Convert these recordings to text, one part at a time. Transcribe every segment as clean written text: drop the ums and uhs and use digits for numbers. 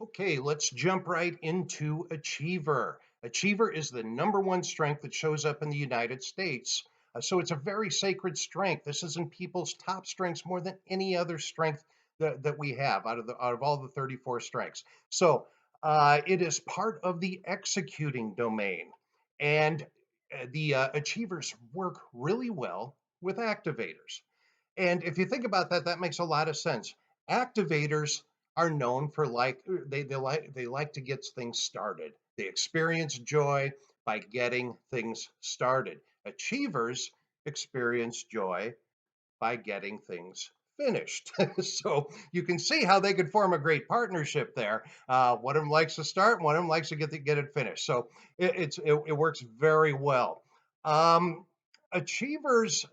Okay, let's jump right into Achiever. Achiever is the number one strength that shows up in the United States. So it's a very sacred strength. This is in people's top strengths more than any other strength that we have out of all the 34 strengths. So it is part of the executing domain. And the achievers work really well with activators. And if you think about that, that makes a lot of sense. Activators are known for they like to get things started. They experience joy by getting things started. Achievers experience joy by getting things finished. So you can see how they could form a great partnership there. One of them likes to start, one of them likes to get it finished. So it works very well. Um, Achievers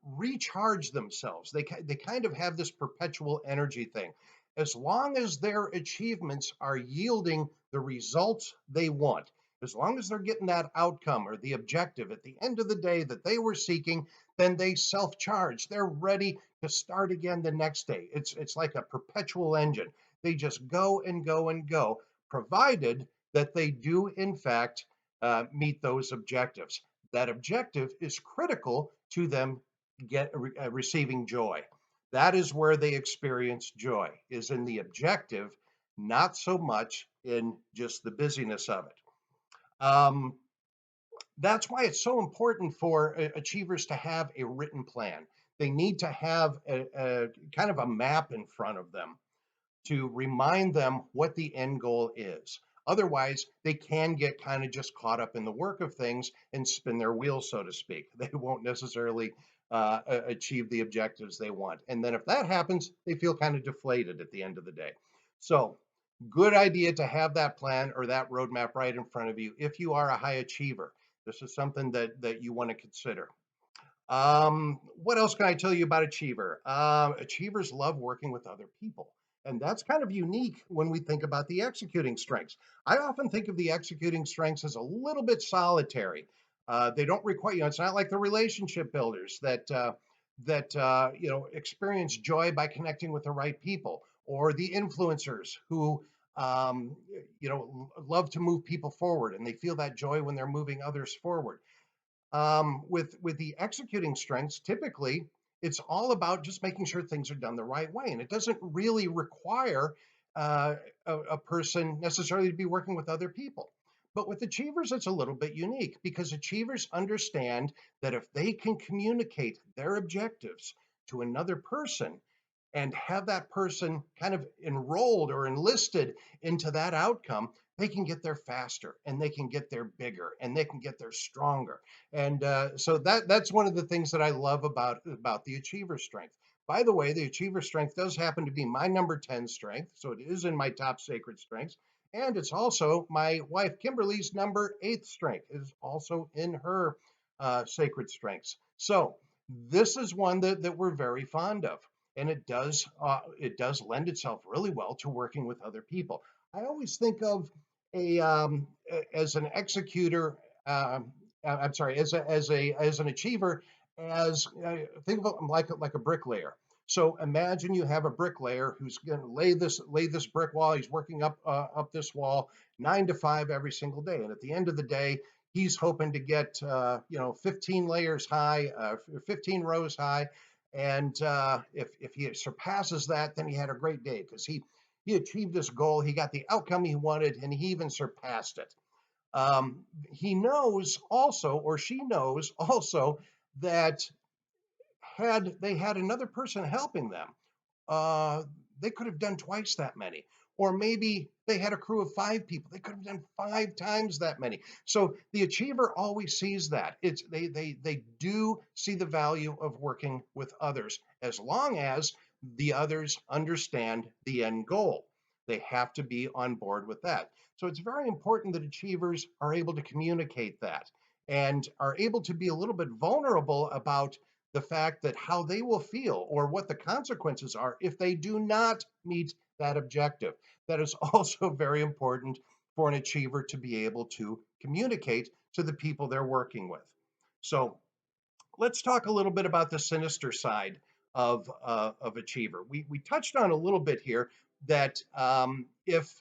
recharge themselves. They kind of have this perpetual energy thing. As long as their achievements are yielding the results they want, as long as they're getting that outcome or the objective at the end of the day that they were seeking, then they self-charge. They're ready to start again the next day. It's like a perpetual engine. They just go and go and go, provided that they do in fact meet those objectives. That objective is critical to them receiving joy. That is where they experience joy, is in the objective, not so much in just the busyness of it. That's why it's so important for achievers to have a written plan. They need to have a kind of a map in front of them to remind them what the end goal is. Otherwise, they can get kind of just caught up in the work of things and spin their wheels, so to speak. They won't necessarily achieve the objectives they want. And then if that happens, they feel kind of deflated at the end of the day. So, good idea to have that plan or that roadmap right in front of you if you are a high achiever. This is something that you want to consider. What else can I tell you about Achiever? Achievers love working with other people. And that's kind of unique when we think about the executing strengths. I often think of the executing strengths as a little bit solitary. They don't require, it's not like the relationship builders that experience joy by connecting with the right people, or the influencers who love to move people forward and they feel that joy when they're moving others forward. With the executing strengths, typically it's all about just making sure things are done the right way, and it doesn't really require a person necessarily to be working with other people. But with achievers, it's a little bit unique because achievers understand that if they can communicate their objectives to another person and have that person kind of enrolled or enlisted into that outcome, they can get there faster and they can get there bigger and they can get there stronger. And so that's one of the things that I love about the achiever strength. By the way, the achiever strength does happen to be my number 10 strength, so it is in my top sacred strengths. And it's also my wife Kimberly's number 8th strength. It is also in her sacred strengths. So this is one that we're very fond of, and it does lend itself really well to working with other people. I always think of as an executor. I'm sorry, as an achiever, as think of it like a bricklayer. So imagine you have a bricklayer who's going to lay this brick wall. He's working up this wall 9 to 5 every single day, and at the end of the day, he's hoping to get 15 layers high, 15 rows high, and if he surpasses that, then he had a great day because he achieved this goal. He got the outcome he wanted, and he even surpassed it. He knows also, or she knows also, that had they had another person helping them, uh, they could have done twice that many. Or maybe they had a crew of 5 people. They could have done 5 times that many. So the achiever always sees that. They do see the value of working with others as long as the others understand the end goal. They have to be on board with that. So it's very important that achievers are able to communicate that and are able to be a little bit vulnerable about the fact that how they will feel or what the consequences are if they do not meet that objective. That is also very important for an achiever to be able to communicate to the people they're working with. So let's talk a little bit about the sinister side of achiever. We touched on a little bit here that if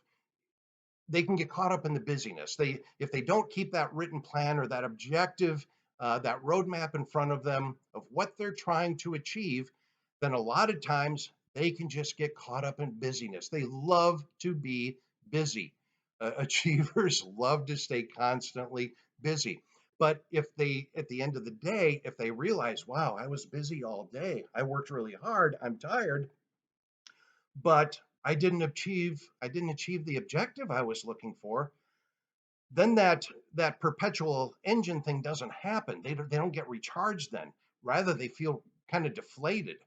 they can get caught up in the busyness. If they don't keep that written plan or that objective, that roadmap in front of them of what they're trying to achieve, then a lot of times they can just get caught up in busyness. They love to be busy. Achievers love to stay constantly busy. But if they, at the end of the day, if they realize, wow, I was busy all day, I worked really hard, I'm tired, but I didn't achieve the objective I was looking for, then that perpetual engine thing doesn't happen. They don't get recharged then. Rather, they feel kind of deflated.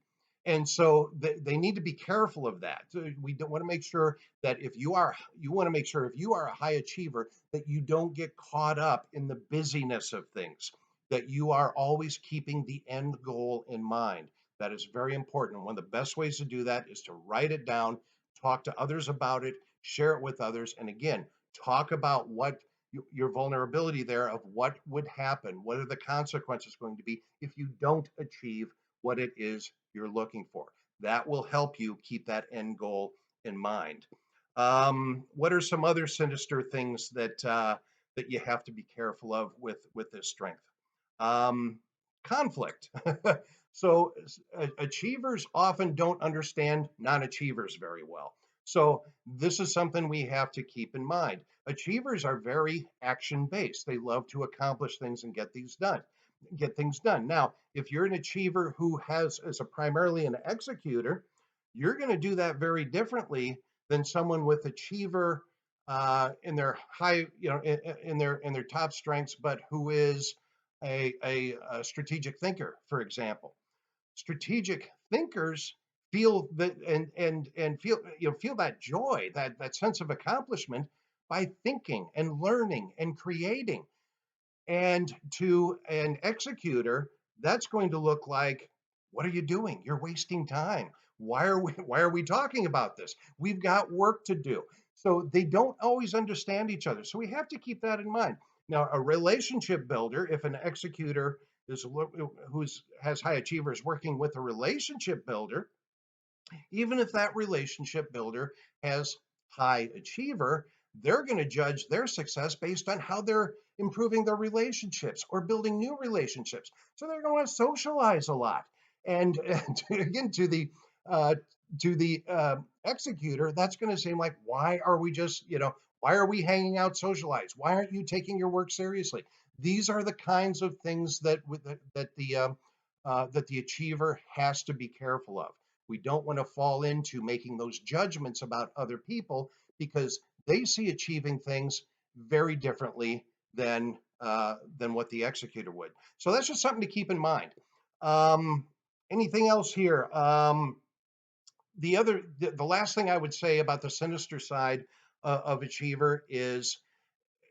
And so they need to be careful of that. So we don't want to make sure that if you want to make sure if you are a high achiever, that you don't get caught up in the busyness of things, that you are always keeping the end goal in mind. That is very important. One of the best ways to do that is to write it down, talk to others about it, share it with others. And again, talk about what your vulnerability there of what would happen, what are the consequences going to be if you don't achieve what it is you're looking for. That will help you keep that end goal in mind. What are some other sinister things that you have to be careful of with this strength? Um, Conflict. So achievers often don't understand non-achievers very well. So this is something we have to keep in mind. Achievers are very action based. They love to accomplish things and get things done. Now, if you're an achiever who has is a primarily an executor, you're going to do that very differently than someone with achiever in their high, in their top strengths, but who is a strategic thinker, for example. Strategic thinkers feel that and feel feel that joy, that sense of accomplishment by thinking and learning and creating. And to an executor, that's going to look like, what are you doing? You're wasting time. Why are we talking about this? We've got work to do. So they don't always understand each other. So we have to keep that in mind. Now, a relationship builder, if an executor is who's has high achievers working with a relationship builder, even if that relationship builder has high achiever, they're going to judge their success based on how they're improving their relationships or building new relationships. So they're going to socialize a lot. And again, uh, to the executor, that's going to seem like, why are we just, why are we hanging out, socialize? Why aren't you taking your work seriously? These are the kinds of things that the achiever has to be careful of. We don't want to fall into making those judgments about other people because they see achieving things very differently than what the executor would. So that's just something to keep in mind. Um, Anything else here? The last thing I would say about the sinister side of achiever is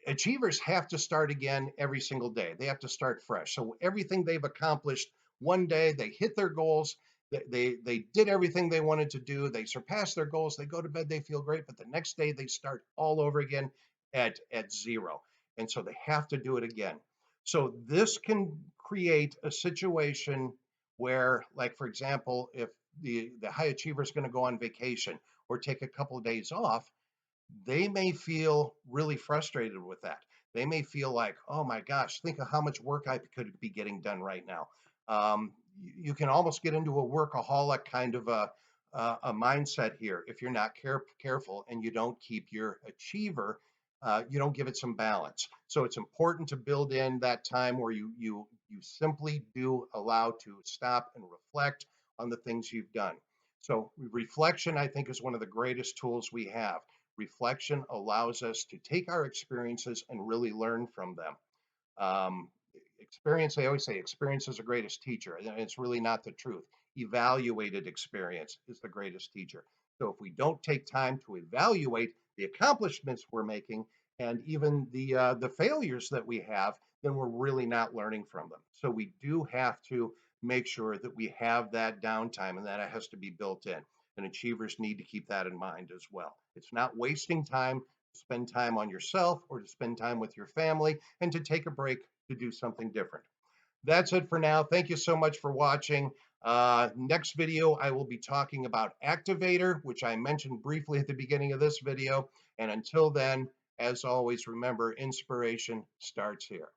achievers have to start again every single day. They have to start fresh. So everything they've accomplished one day, they hit their goals. They did everything they wanted to do. They surpassed their goals. They go to bed. They feel great. But the next day they start all over again at zero, and so they have to do it again. So this can create a situation where, like for example, if the high achiever is going to go on vacation or take a couple of days off, they may feel really frustrated with that. They may feel like, oh my gosh, think of how much work I could be getting done right now. You can almost get into a workaholic kind of a mindset here if you're not careful and you don't keep your achiever, you don't give it some balance. So it's important to build in that time where you simply do allow to stop and reflect on the things you've done. So reflection, I think, is one of the greatest tools we have. Reflection allows us to take our experiences and really learn from them. Um, Experience, they always say, experience is the greatest teacher, and it's really not the truth. Evaluated experience is the greatest teacher. So if we don't take time to evaluate the accomplishments we're making and even the failures that we have, then we're really not learning from them. So we do have to make sure that we have that downtime and that it has to be built in. And achievers need to keep that in mind as well. It's not wasting time to spend time on yourself or to spend time with your family and to take a break to do something different. That's it for now. Thank you so much for watching. Next video, I will be talking about activator, which I mentioned briefly at the beginning of this video. And until then, as always, remember, inspiration starts here.